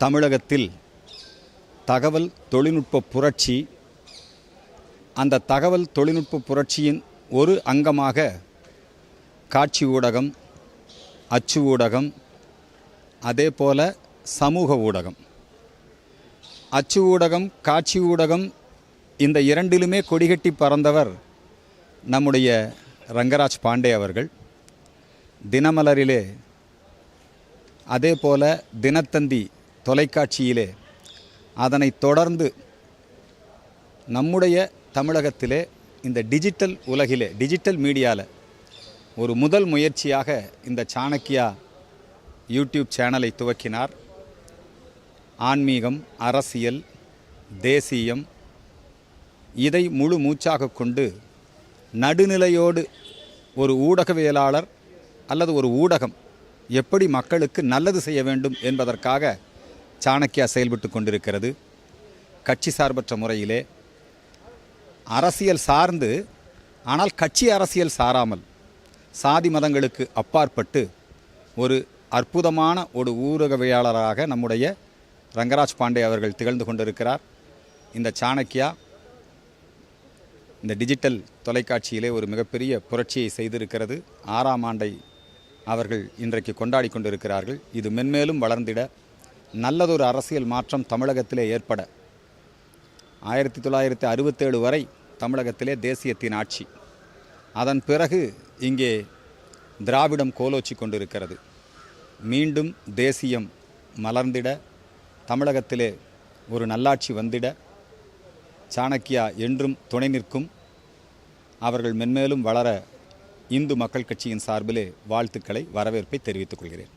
தமிழகத்தில் தகவல் தொழில்நுட்ப புரட்சி, அந்த தகவல் தொழில்நுட்ப புரட்சியின் ஒரு அங்கமாக காட்சி ஊடகம், அச்சு ஊடகம், அதேபோல சமூக ஊடகம். அச்சு ஊடகம், காட்சி ஊடகம் இந்த இரண்டிலுமே கொடிகட்டி பறந்தவர் நம்முடைய ரங்கராஜ் பாண்டே அவர்கள். தினமலரிலே, அதேபோல தினத்தந்தி தொலைக்காட்சியிலே, அதனைத் தொடர்ந்து நம்முடைய தமிழகத்திலே இந்த டிஜிட்டல் உலகிலே, டிஜிட்டல் மீடியாவில் ஒரு முதல் முயற்சியாக இந்த சாணக்கியா யூடியூப் சேனலை துவக்கினார். ஆன்மீகம், அரசியல், தேசியம் இதை முழு மூச்சாக கொண்டு நடுநிலையோடு ஒரு ஊடகவியலாளர் அல்லது ஒரு ஊடகம் எப்படி மக்களுக்கு நல்லது செய்ய வேண்டும் என்பதற்காக சாணக்கியா செயல்பட்டு கொண்டிருக்கிறது. கட்சி சார்பற்ற முறையிலே அரசியல் சார்ந்து, ஆனால் கட்சி அரசியல் சாராமல் சாதி மதங்களுக்கு அப்பாற்பட்டு ஒரு அற்புதமான ஒரு ஊடகவியலாளராக நம்முடைய ரங்கராஜ் பாண்டே அவர்கள் திகழ்ந்து கொண்டிருக்கிறார். இந்த சாணக்கியா இந்த டிஜிட்டல் தொலைக்காட்சியிலே ஒரு மிகப்பெரிய புரட்சியை செய்திருக்கிறது. 6ஆம் ஆண்டை அவர்கள் இன்றைக்கு கொண்டாடி கொண்டிருக்கிறார்கள். இது மென்மேலும் வளர்ந்திட, நல்லதொரு அரசியல் மாற்றம் தமிழகத்திலே ஏற்பட, 1967 வரை தமிழகத்திலே தேசியத்தின் ஆட்சி, அதன் பிறகு இங்கே திராவிடம் கோலோச்சி கொண்டிருக்கிறது. மீண்டும் தேசியம் மலர்ந்திட, தமிழகத்திலே ஒரு நல்லாட்சி வந்திட சாணக்கியா என்றும் துணை நிற்கும். அவர்கள் மென்மேலும் வளர இந்து மக்கள் கட்சியின் சார்பிலே வாழ்த்துக்களை, வரவேற்பை தெரிவித்துக் கொள்கிறேன்.